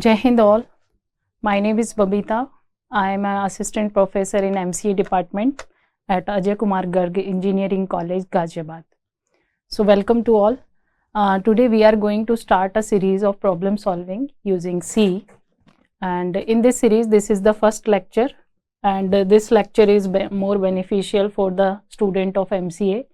Jai Hind all. My name is Babita. I am an assistant professor in MCA department at Ajay Kumar Garg Engineering College, Ghaziabad. So welcome to all. Today we are going to start a series of problem solving using C. And in this series, this is the first lecture. And this lecture is more beneficial for the student of MCA.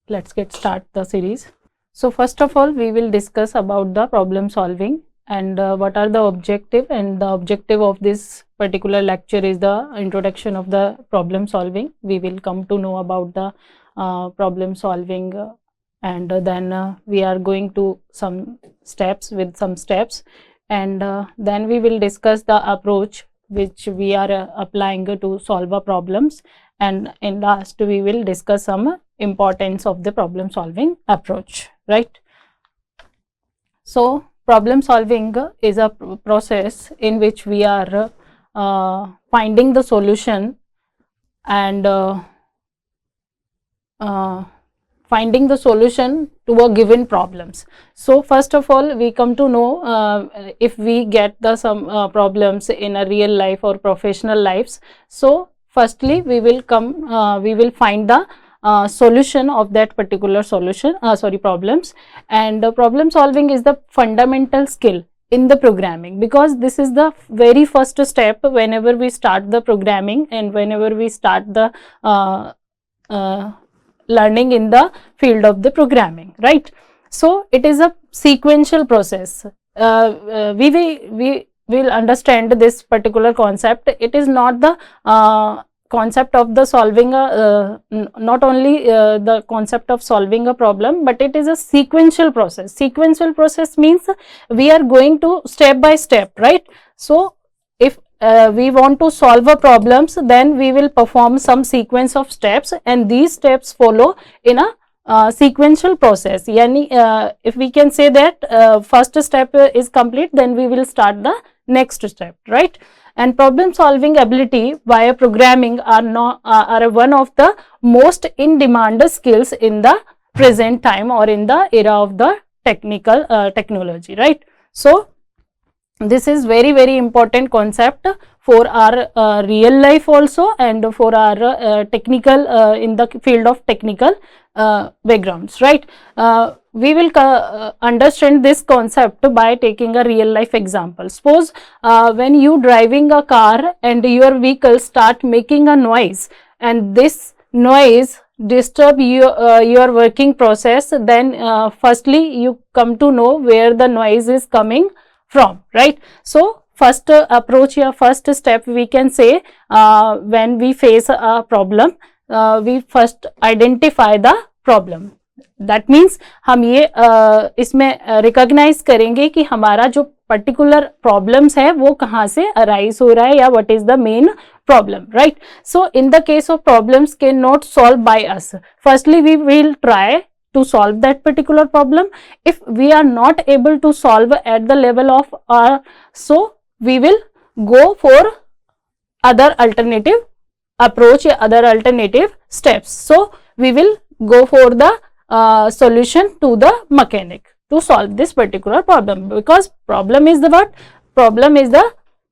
Let's get start the series. So first of all, we will discuss about the problem solving and what are the objective, and the objective of this particular lecture is the introduction of the problem solving. We will come to know about the problem solving and then we are going to some steps and then we will discuss the approach which we are applying to solve a problems, and in last we will discuss some importance of the problem solving approach, right? So problem solving is a process in which we are finding the solution and finding the solution to a given problems. So first of all, we come to know if we get the some problems in a real life or professional lives. So firstly, we will find the solution of that particular problems, and problem solving is the fundamental skill in the programming, because this is the very first step whenever we start the programming and whenever we start the learning in the field of the programming, right? So it is a sequential process. We will understand this particular concept. It is not the concept of the solving not only the concept of solving a problem, but it is a sequential process. Sequential process means we are going to step by step, right? So if we want to solve a problems, then we will perform some sequence of steps, and these steps follow in a sequential process. Yani, if we can say that first step is complete, then we will start the next step, right? And problem solving ability via programming are one of the most in demand skills in the present time or in the era of the technology, right? So this is very important concept for our real life also, and for our technical in the field of technical backgrounds, right? We will understand this concept by taking a real life example. Suppose when you driving a car and your vehicle start making a noise, and this noise disturb your working process, then firstly you come to know where the noise is coming from, right? So first approach or first step, we can say when we face a problem, we first identify the problem. That means हम ये इसमें recognise करेंगे कि हमारा जो particular problems है वो कहाँ से अराइज हो रहा है, या what is the main problem, right? So in the case of problems can not solve by us, firstly we will try to solve that particular problem. If we are not able to solve at the level of our, so we will go for other alternative approach, other alternative steps. So we will go for the solution to the mechanic to solve this particular problem, because problem is the what? Problem is the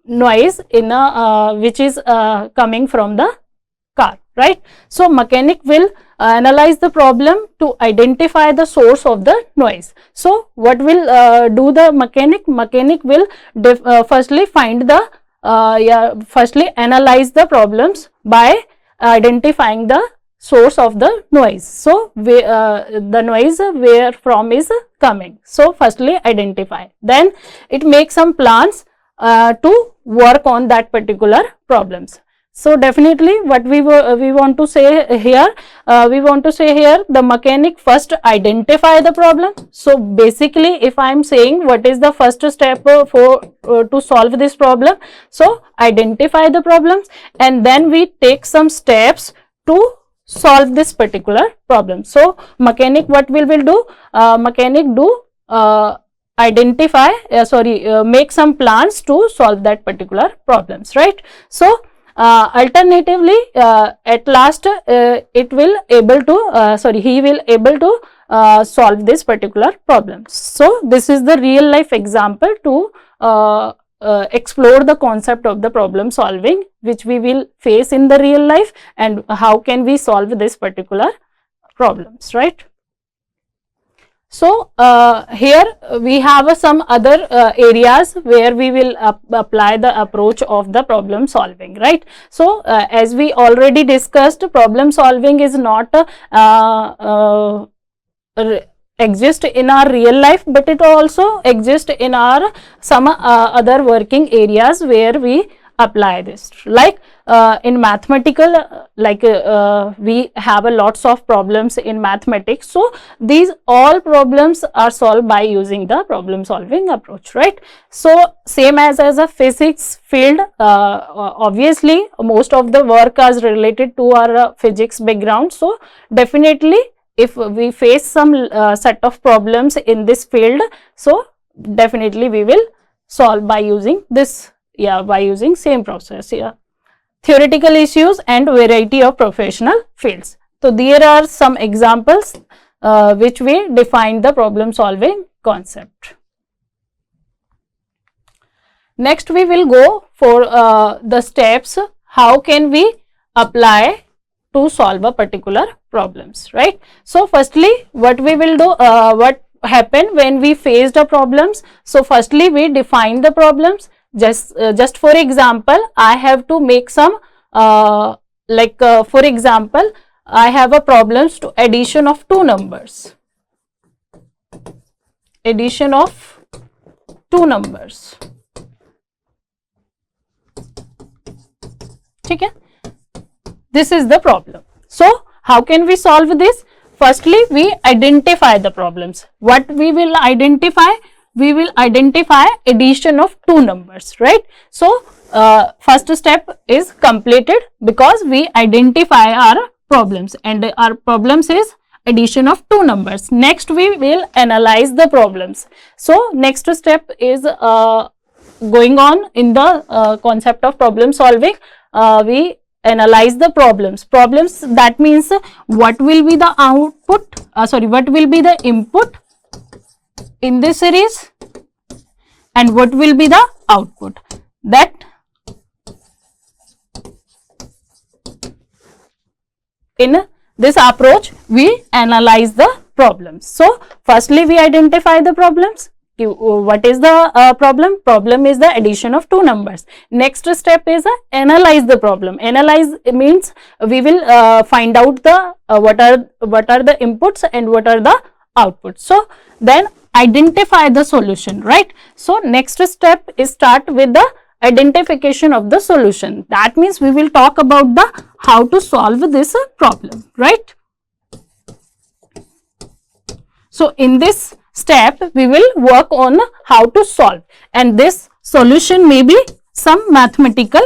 noise in which is coming from the car, right? So mechanic will analyze the problem to identify the source of the noise. So what will do the mechanic? Mechanic will firstly find the firstly analyze the problems by identifying the source of the noise. So the noise where from is coming. So firstly identify, then it makes some plans to work on that particular problems. So definitely what we want to say here, the mechanic first identify the problem. So basically if I am saying what is the first step for to solve this problem, so identify the problems, and then we take some steps to solve this particular problem. So mechanic what will do? Mechanic do identify make some plans to solve that particular problems, right? So alternatively at last it will able to he will able to solve this particular problem. So this is the real life example to explore the concept of the problem solving, which we will face in the real life, and how can we solve this particular problems, right? So here we have some other areas where we will apply the approach of the problem solving, right? So as we already discussed, problem solving is not exist in our real life, but it also exists in our some other working areas where we apply this, like in mathematical, we have a lots of problems in mathematics. So these all problems are solved by using the problem solving approach, right? So same as a physics field, obviously most of the work is related to our physics background. So definitely if we face some set of problems in this field, so definitely we will solve by using this, by using same process. Theoretical issues and variety of professional fields. So there are some examples which we define the problem solving concept. Next we will go for the steps, how can we apply to solve a particular problems, right? So firstly what we will do, what happened when we faced the problems. So firstly we define the problems. Just for example, I have to make some for example, I have a problems to addition of two numbers. Addition of two numbers. Okay? This is the problem. So how can we solve this? Firstly, we identify the problems. What we will identify? We will identify addition of two numbers, right? So first step is completed because we identify our problems, and our problems is addition of two numbers. Next we will analyze the problems. So next step is going on in the concept of problem solving. We analyze the problems. That means what will be the output, what will be the input in this series and what will be the output. That in this approach we analyze the problems. So firstly we identify the problems. What is the problem? Problem is the addition of two numbers. Next step is analyze the problem. Analyze means we will find out the what are the inputs and what are the outputs. So then identify the solution, right? So next step is start with the identification of the solution. That means we will talk about the how to solve this problem, right? So in this step we will work on how to solve, and this solution may be some mathematical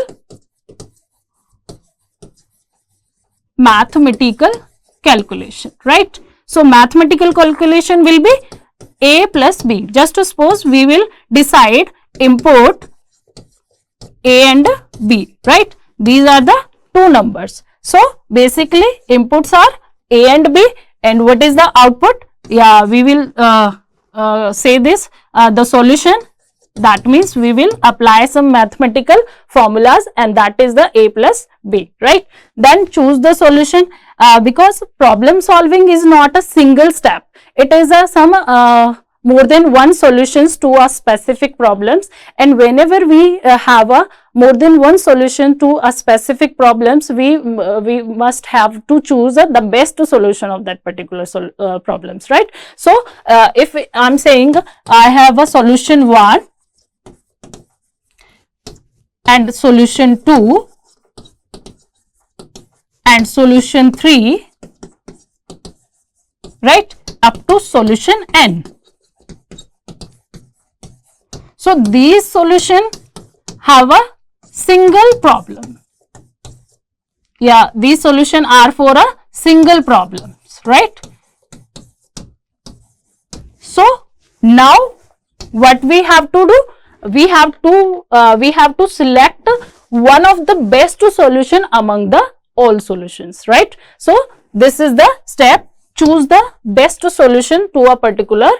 calculation, right? So mathematical calculation will be a plus b. Just suppose we will decide input a and b, right? These are the two numbers. So basically inputs are a and b, and what is the output? We will say this the solution. That means we will apply some mathematical formulas, and that is the a plus b, right? Then choose the solution, because problem solving is not a single step. It is some more than one solutions to a specific problems, and whenever we have a more than one solution to a specific problems, we must have to choose the best solution of that particular problems, right? So if I am saying I have a solution 1 and solution 2 and solution 3, right, up to solution n. So these solutions have a single problem. These solutions are for a single problems, right? So now what we have to do? We have to select one of the best solution among the all solutions, right? So this is the step. choose the best solution to a particular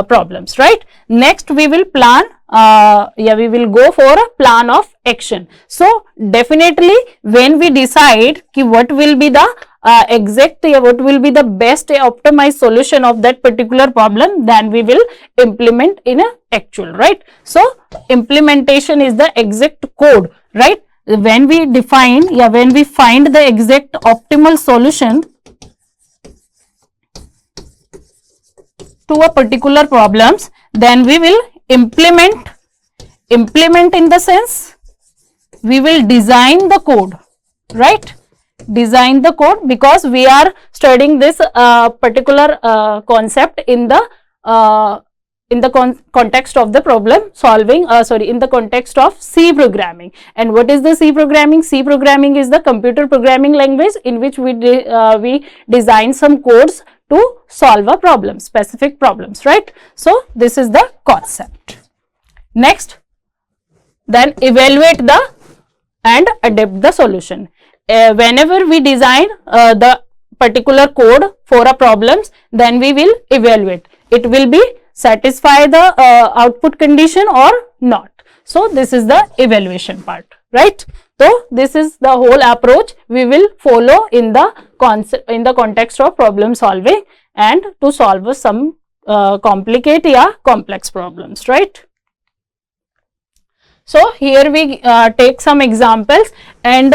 problems, right? Next we will plan, we will go for a plan of action. So definitely when we decide ki what will be the what will be the best optimized solution of that particular problem, then we will implement in a actual, right? So implementation is the exact code, right? When we define, when we find the exact optimal solution to a particular problems, then we will implement in the sense we will design the code, right? Design the code, because we are studying this particular concept in the context of the problem solving, in the context of C programming. And what is the C programming? C programming is the computer programming language in which we design some codes to solve a problem, specific problems, right? So this is the concept. Next, then evaluate the and adapt the solution. Whenever we design the particular code for a problems, then we will evaluate. It will be satisfy the output condition or not. So this is the evaluation part, right? So this is the whole approach we will follow in the context of problem solving and to solve some complicated or complex problems, right? So here we take some examples, and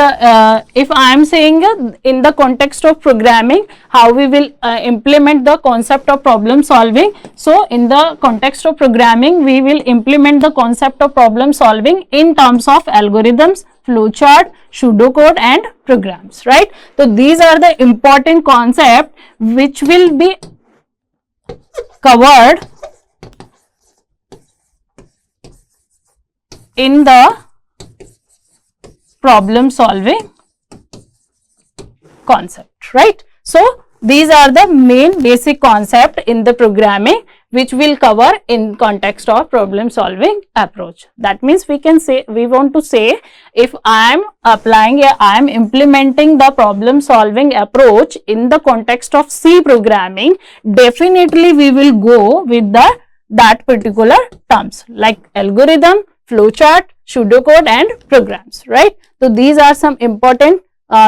if I am saying in the context of programming how we will implement the concept of problem solving. So in the context of programming we will implement the concept of problem solving in terms of algorithms, flowchart, pseudocode and programs, right? So these are the important concepts which will be covered in the problem solving concept, right? So these are the main basic concept in the programming which will cover in context of problem solving approach. That means we can say, we want to say, if I am applying, I am implementing the problem solving approach in the context of C programming, definitely we will go with that particular terms like algorithm, flowchart, pseudocode and programs, right? So these are some important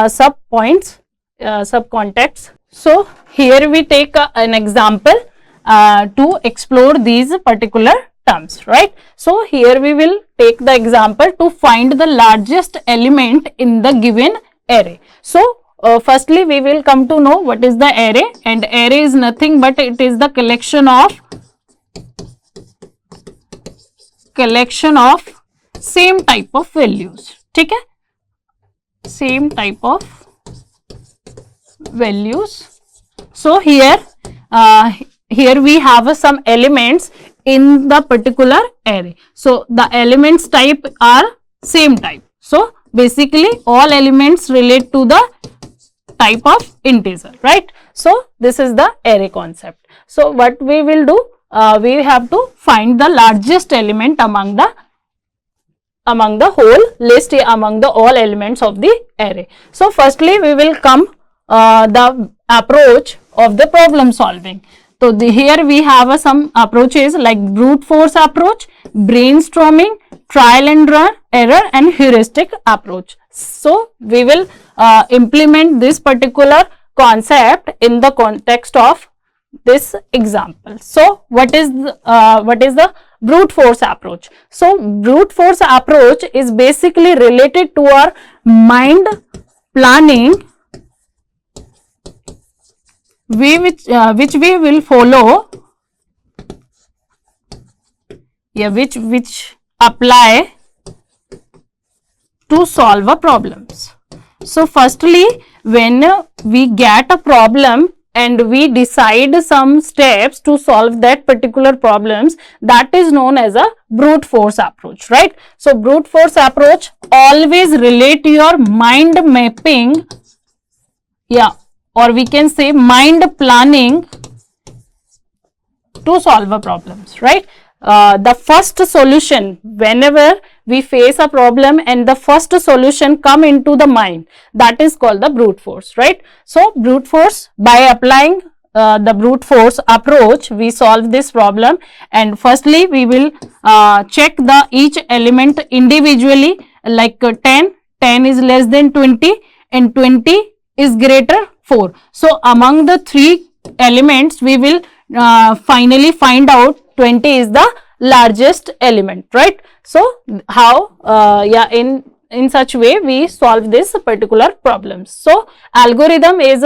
sub points, sub contexts. So here we take an example to explore these particular terms, right? So here we will take the example to find the largest element in the given array. So firstly we will come to know what is the array, and array is nothing but it is the collection of same type of values, ठीक है? Same type of values. So here we have some elements in the particular array. So the elements type are same type. So basically all elements relate to the type of integer, right? So this is the array concept. So what we will do, we have to find the largest element among the whole list, among the all elements of the array. So firstly we will come the approach of the problem solving. So here we have some approaches like brute force approach, brainstorming, trial and error and heuristic approach. So we will implement this particular concept in the context of this example. So what is the brute force approach? So brute force approach is basically related to our mind planning, which we will follow, which apply to solve a problems. So firstly, when we get a problem and we decide some steps to solve that particular problems, that is known as a brute force approach, right? So brute force approach always relate your mind mapping, or we can say mind planning to solve a problems, right? The first solution, whenever we face a problem and the first solution come into the mind, that is called the brute force, right? So brute force, by applying the brute force approach, we solve this problem. And firstly, we will check the each element individually, like 10 is less than 20 and 20 is greater 4. So among the 3 elements, we will finally find out 20 is the largest element, right? So how in such way we solve this particular problem. So algorithm is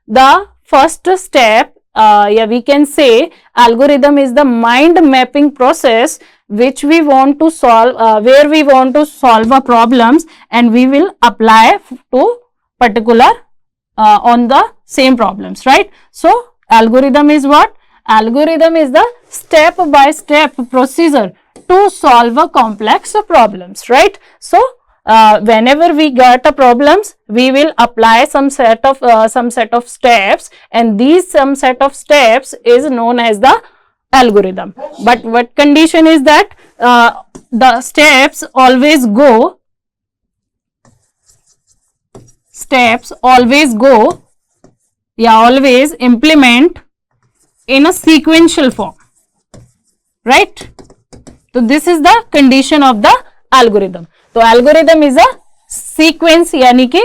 the first step. We can say algorithm is the mind mapping process which we want to solve, where we want to solve a problems, and we will apply to particular on the same problems, right? So algorithm is what? Algorithm is the step by step procedure to solve a complex problems, right? So whenever we get a problems, we will apply some set of steps, and these some set of steps is known as the algorithm. But what condition is that the steps always always implement in a sequential form, right? So this is the condition of the algorithm. So algorithm is a sequence, यानी कि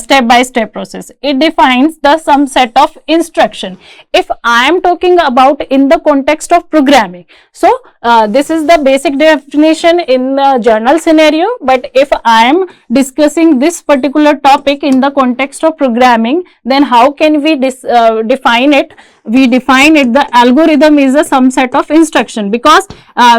step by step process. It defines the some set of instruction. If I am talking about in the context of programming, so this is the basic definition in the journal scenario. But if I am discussing this particular topic in the context of programming, then how can we define it? We define it, the algorithm is a some set of instruction, because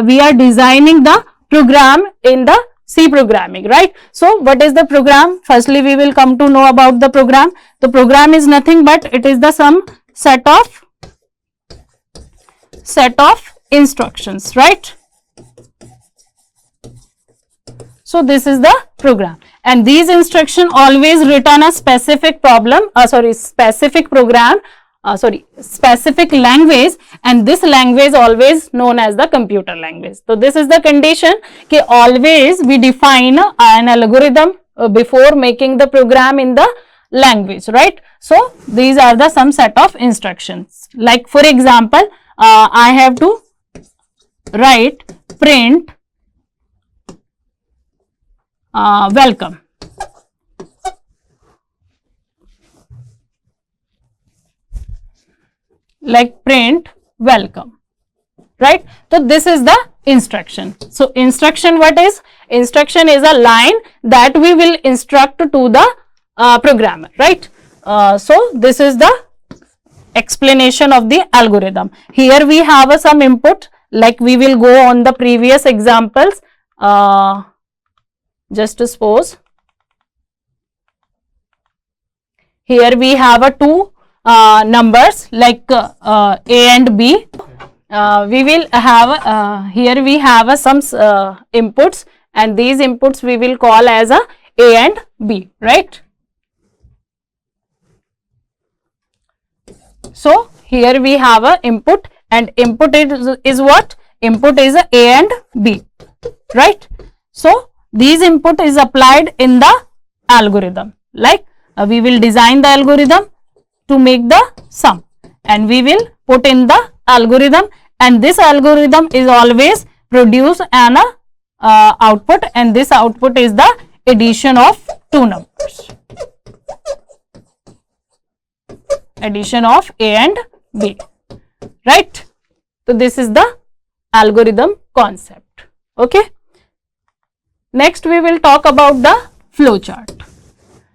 we are designing the program in the C programming, right? So what is the program? Firstly, we will come to know about the program. The program is nothing but it is the some set of instructions, right? So this is the program, and these instruction always return a specific specific language, and this language always known as the computer language. So this is the condition कि always we define an algorithm before making the program in the language, right? So these are the some set of instructions. Like for example, I have to write print welcome. Like print welcome, right? So this is the instruction. So instruction, what is? Instruction is a line that we will instruct to the programmer, right? So this is the explanation of the algorithm. Here we have some input, like we will go on the previous examples. Just to suppose here we have two numbers like A and B. We will have here we have some inputs, and these inputs we will call as A and B, right? So here we have a input, and input is what? Input is A and B, right? So these input is applied in the algorithm, like we will design the algorithm to make the sum, and we will put in the algorithm, and this algorithm is always produce an output, and this output is the addition of two numbers, addition of A and B, right? So this is the algorithm concept. Okay, next we will talk about the flowchart.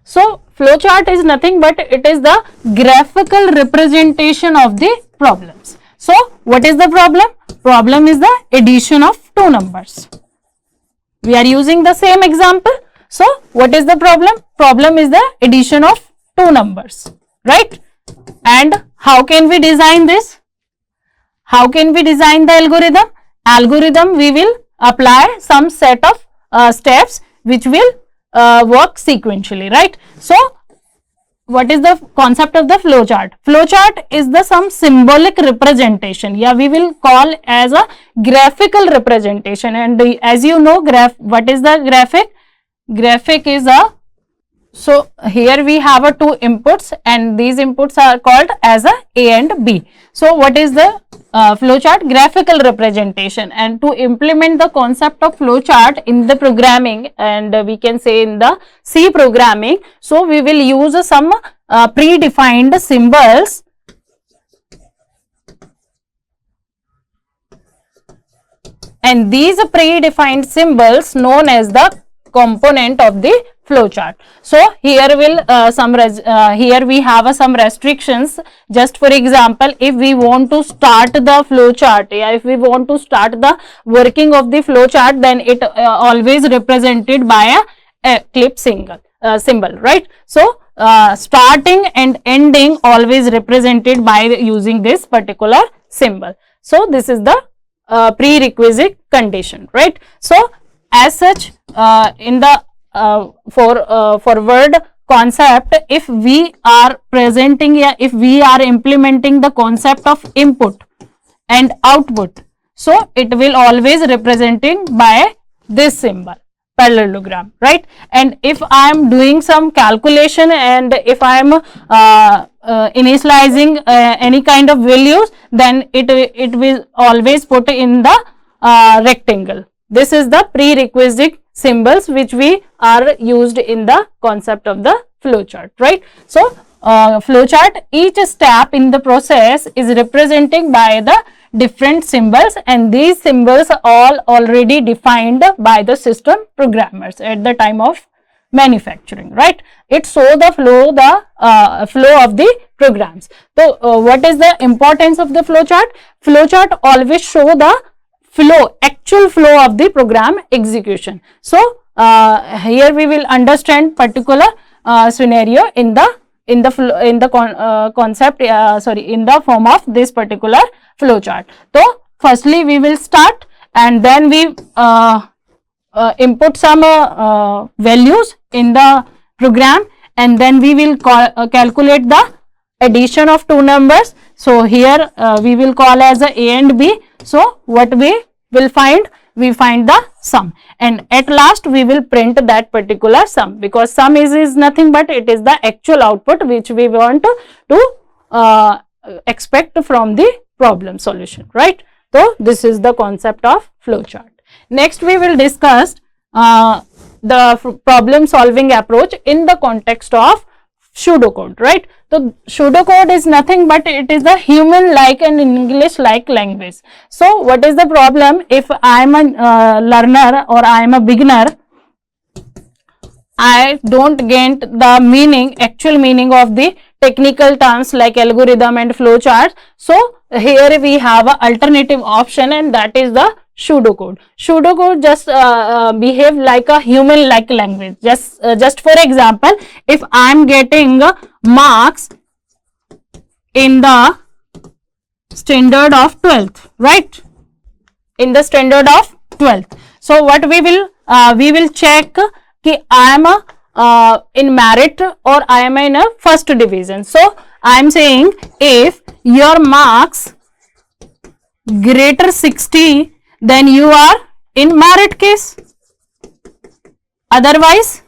So flowchart is nothing but it is the graphical representation of the problems. So what is the problem? Problem is the addition of two numbers. We are using the same example. So what is the problem? Problem is the addition of two numbers, right? And how can we design this? How can we design the algorithm? Algorithm, we will apply some set of steps which will work sequentially, right? So what is the concept of the flowchart? Flowchart is the some symbolic representation, yeah, we will call as a graphical representation. And as you know, what is the graphic? Graphic is a So here we have a two inputs, and these inputs are called as a and B. So what is the flowchart? Graphical representation. And to implement the concept of flowchart in the programming, and we can say in the C programming, so we will use some predefined symbols, and these predefined symbols known as the component of the flowchart. So here here we have some restrictions. Just for example, if we want to start the flowchart, if we want to start the working of the flowchart, then it always represented by a clip symbol, right? So starting and ending always represented by using this particular symbol. So this is the prerequisite condition, right? So as such, in the forward concept, if we are presenting, if we are implementing the concept of input and output, so it will always representing by this symbol, parallelogram, right? And if I am doing some calculation, and if I am initializing any kind of values, then it will always put in the rectangle. This is the prerequisite symbols which we are used in the concept of the flowchart, right? So flowchart, each step in the process is representing by the different symbols, and these symbols are all already defined by the system programmers at the time of manufacturing, right? It shows the flow of the programs. So what is the importance of the flowchart? Flowchart always show the actual flow of the program execution. So here we will understand particular scenario in the form of this particular flowchart. So firstly we will start, and then we input some values in the program, and then we will calculate the addition of two numbers. So here we will call as a and B. So what we will find? We find the sum, and at last we will print that particular sum, because sum is nothing but it is the actual output which we want to expect from the problem solution, right? So this is the concept of flowchart. Next we will discuss the problem solving approach in the context of pseudocode, right? So pseudocode is nothing but it is a human like and English like language. So what is the problem? If I am a learner or I am a beginner, I don't get the meaning, actual meaning of the technical terms like algorithm and flowchart. So here we have an alternative option, and that is the pseudocode. Pseudocode just behave like a human like language. Just for example, if I am getting marks in the standard of 12th, right? In the standard of 12th. So what we will check कि I am in merit or I am in a first division. So I am saying if your marks greater 60, then you are in merit case, otherwise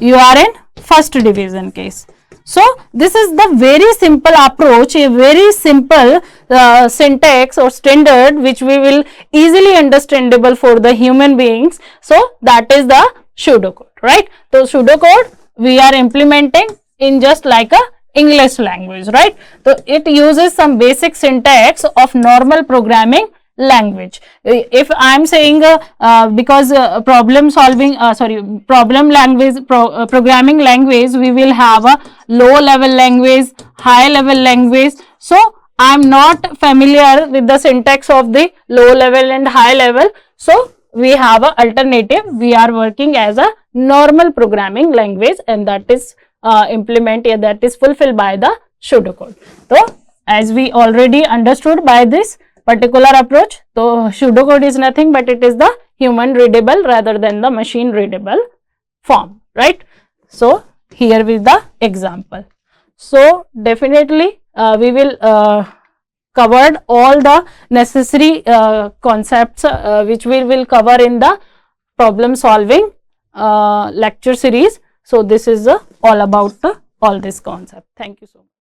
you are in first division case. So this is the very simple approach, a very simple syntax or standard which we will easily understandable for the human beings. So that is the pseudocode, right? So pseudocode we are implementing in just like a English language, right? So it uses some basic syntax of normal programming language. If I am saying because programming language, programming language, we will have a low level language, high level language. So I am not familiar with the syntax of the low level and high level. So we have a alternative. We are working as a normal programming language, and that is that is fulfilled by the pseudocode. So as we already understood by this particular approach, so pseudocode is nothing but it is the human readable rather than the machine readable form, right? So here is the example. So definitely we will covered all the necessary concepts which we will cover in the problem solving lecture series. So this is all about all this concept. Thank you so much.